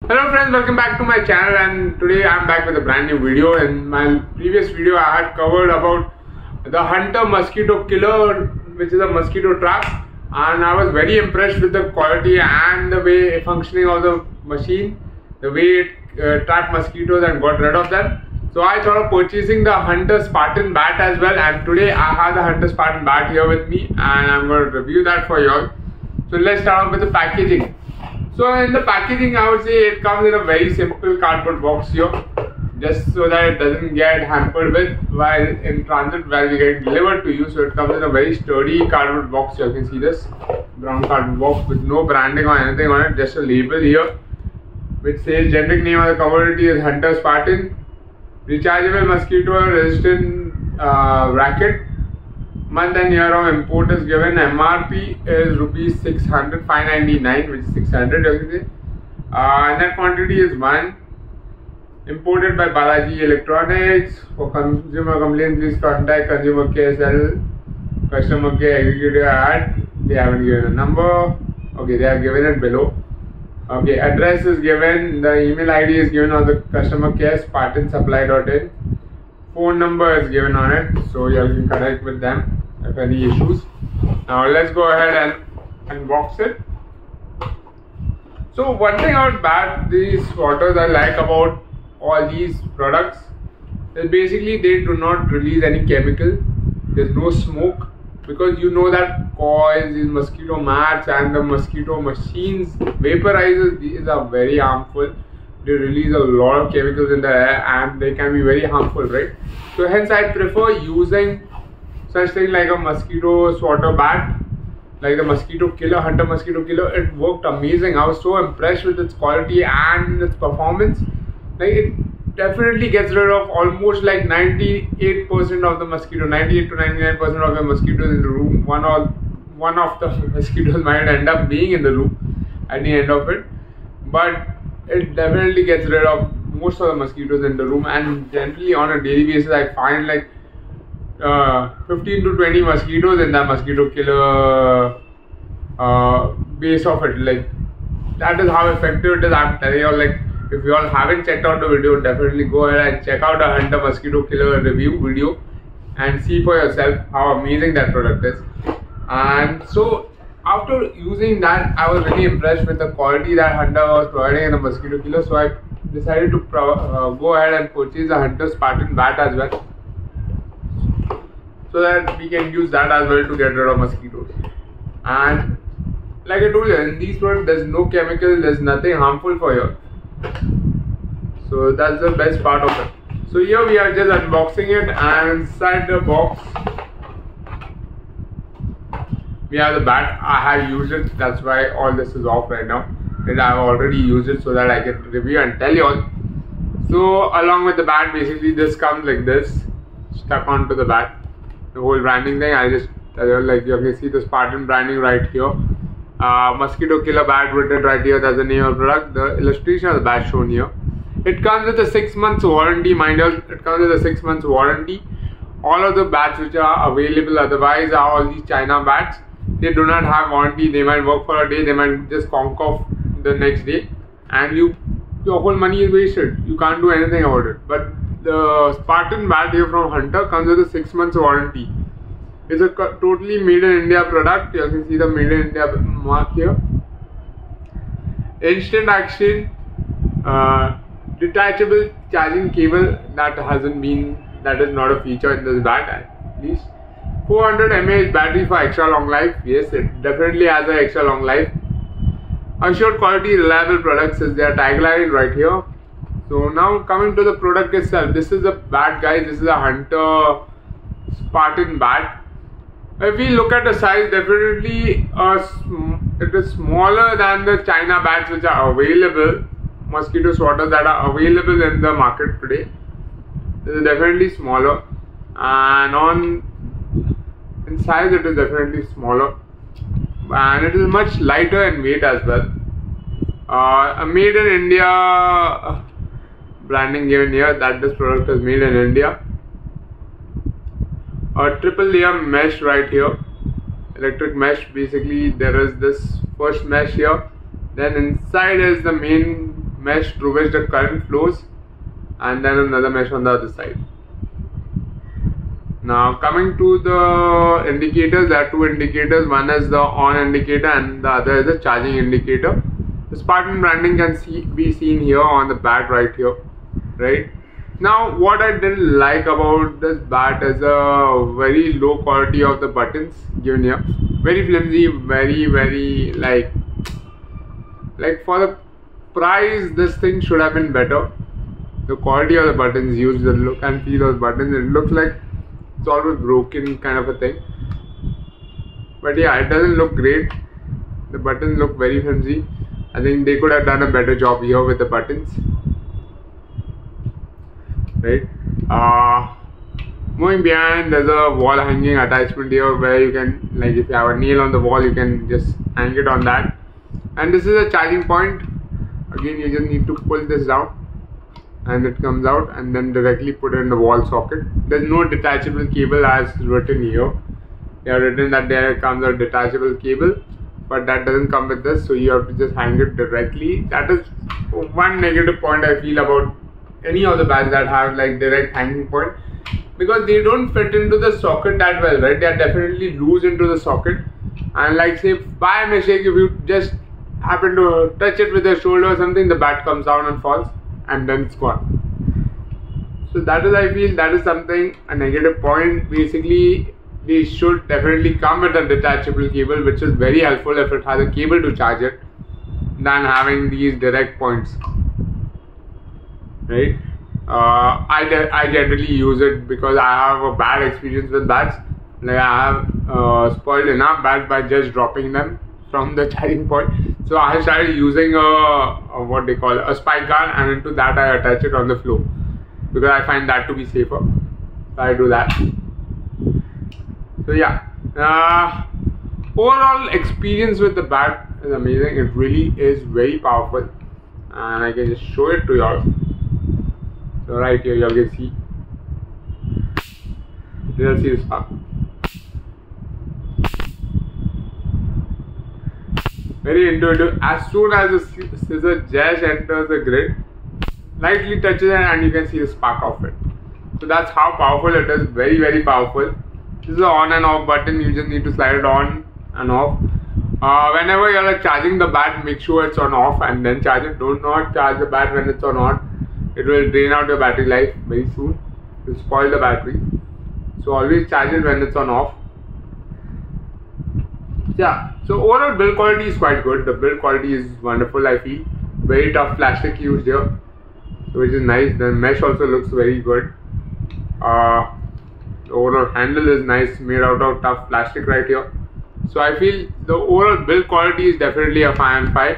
Hello friends, welcome back to my channel, and today I'm back with a brand new video. In my previous video I had covered about the Hunter mosquito killer, which is a mosquito trap, and I was very impressed with the quality and the way functioning of the machine, the way it trapped mosquitoes and got rid of them. So I thought of purchasing the Hunter Spartan bat as well, and today I have the Hunter Spartan bat here with me and I'm going to review that for you all. So let's start off with the packaging. So in the packaging, I would say it comes in a very simple cardboard box here, just so that it doesn't get hampered with while in transit, while we get delivered to you. So it comes in a very sturdy cardboard box. You can see this brown cardboard box with no branding or anything on it, just a label here which says generic name of the commodity is Hunter Spartan, rechargeable mosquito resistant racket. Month and year of import is given. MRP is rupees 600, 599, which is 600 you can say. Net quantity is 1. Imported by Balaji Electronics. For consumer complaints, please contact consumer care cell, customer care executive at. They haven't given a number. Okay, they have given it below. Okay, address is given. The email ID is given on the customer care, spartansupply.in. Phone number is given on it, so you can connect with them if any issues. Now let's go ahead and unbox it. So one thing about these swatters I like about all these products is basically they do not release any chemical. There's no smoke, because you know that coils, these mosquito mats and the mosquito machines, vaporizers, these are very harmful. They release a lot of chemicals in the air and they can be very harmful, right? So hence I prefer using such thing like a mosquito swatter bat, like the mosquito killer, Hunter mosquito killer. It worked amazing. I was so impressed with its quality and its performance. Like, it definitely gets rid of almost like 98% of the mosquito, 98 to 99% of the mosquitoes in the room. One of the mosquitoes might end up being in the room at the end of it, but it definitely gets rid of most of the mosquitoes in the room. And generally on a daily basis I find like 15 to 20 mosquitoes in that mosquito killer base of it. Like, that is how effective it is. I'm telling you all, like, if you all haven't checked out the video, definitely go ahead and check out a Hunter mosquito killer review video and see for yourself how amazing that product is. And so after using that, I was really impressed with the quality that Hunter was providing in a mosquito killer. So I decided to go ahead and purchase a Hunter Spartan bat as well, so that we can use that as well to get rid of mosquitoes. And like I told you, in these products there's no chemical, there's nothing harmful for you. So that's the best part of it. So here we are just unboxing it, and inside the box we have the bat. I have used it, that's why all this is off right now, and I have already used it so that I can review and tell you all. So along with the bat, basically this comes like this, stuck onto the bat. The whole branding thing, I just tell you, like, you can see the Spartan branding right here. Mosquito killer bat written right here, that's the name of the product. The illustration of the bat shown here. It comes with a 6 months warranty, mind you. It comes with a 6 months warranty. All of the bats which are available otherwise are all these China bats. They do not have warranty. They might work for a day, they might just conk off the next day, and your whole money is wasted. You can't do anything about it. But the Spartan bat here from Hunter comes with a 6 months warranty. It's a totally made in India product. You can see the made in India mark here. Instant action, detachable charging cable. That is not a feature in this bat at least. 400 mAh battery for extra long life. Yes, it definitely has an extra long life. Assured quality, reliable products is their tagline right here. So now coming to the product itself, this is the bat, guys. This is a Hunter Spartan bat. If we look at the size, definitely it is smaller than the China bats which are available, mosquito swatters that are available in the market today. This is definitely smaller, and in size it is definitely smaller, and it is much lighter in weight as well. A made in India branding given here, that this product is made in India. A triple layer mesh right here, electric mesh. Basically there is this first mesh here, then inside is the main mesh through which the current flows, and then another mesh on the other side. Now coming to the indicators, there are two indicators. One is the on indicator and the other is the charging indicator. The Spartan branding can be seen here on the bat right here, right? Now what I didn't like about this bat is a very low quality of the buttons given here. Very flimsy, very like for the price this thing should have been better. The quality of the buttons used, the look and feel of the buttons, it looks like it's always broken kind of a thing. But yeah, it doesn't look great. The buttons look very flimsy. I think they could have done a better job here with the buttons, right? Moving behind, there's a wall hanging attachment here where you can, like if you have a nail on the wall, you can just hang it on that. And this is a charging point. Again, you just need to pull this down and it comes out, and then directly put it in the wall socket. There's no detachable cable as written here. They have written that there comes a detachable cable, but that doesn't come with this, so you have to just hang it directly. That is one negative point I feel about any of the bats that have like direct hanging point, because they don't fit into the socket that well, right? They are definitely loose into the socket, and like say by mistake if you just happen to touch it with your shoulder or something, the bat comes down and falls and then it's gone. So that is, I feel, that is something, a negative point. Basically they should definitely come with a detachable cable, which is very helpful if it has a cable to charge it, than having these direct points, right? I generally use it because I have a bad experience with bats. Like I have spoiled enough bats by just dropping them from the charging point. So I started using a what they call a spike guard, and into that I attach it on the floor because I find that to be safer. So I do that. So yeah, overall experience with the bat is amazing. It really is very powerful, and I can just show it to y'all. So right here y'all can see. You'll see the spark. Very intuitive. As soon as the scissor just enters the grid, lightly touches it and you can see the spark of it. So that's how powerful it is. Very powerful. This is the on and off button. You just need to slide it on and off. Whenever you are charging the bat, make sure it's on off and then charge it. Do not charge the bat when it's on. It will drain out your battery life very soon. It will spoil the battery. So always charge it when it's on off. Yeah, so overall build quality is quite good. The build quality is wonderful, I feel. Very tough plastic used here, which is nice. The mesh also looks very good. The overall handle is nice, made out of tough plastic right here. So I feel the overall build quality is definitely a 5 on 5.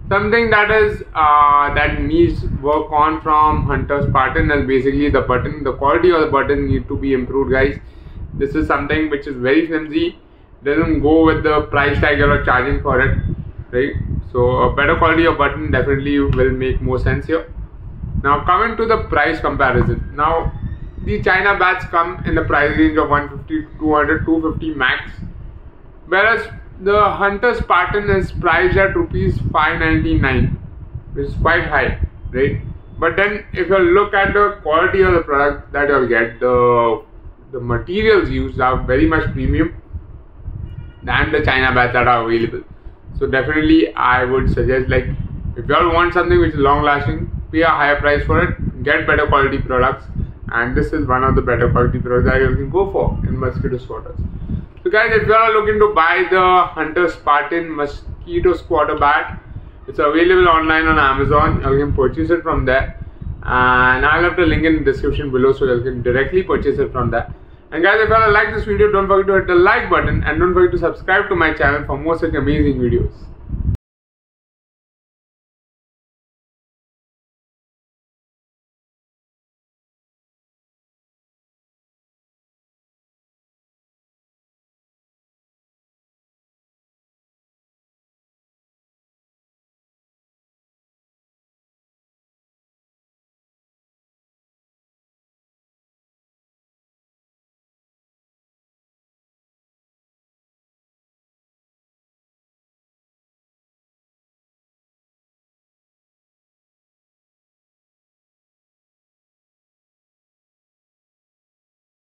Something that is that needs work on from Hunter Spartan is basically the button. The quality of the button need to be improved, guys. This is something which is very flimsy. Doesn't go with the price tag you're charging for it, right? So a better quality of button definitely will make more sense here. Now coming to the price comparison. Now the China bats come in the price range of 150, 200, 250 max, whereas the Hunter Spartan is priced at rupees 599, which is quite high, right? But then if you look at the quality of the product that you'll get, the materials used are very much premium than the China bats that are available. So definitely I would suggest, like, if you all want something which is long lasting, pay a higher price for it, get better quality products, and this is one of the better quality products that you can go for in mosquito swatters. So guys, if you are looking to buy the Hunter Spartan mosquito swatter bat, it's available online on Amazon. You can purchase it from there, and I'll have the link in the description below so you can directly purchase it from there. And guys, if you like this video, don't forget to hit the like button and don't forget to subscribe to my channel for more such amazing videos.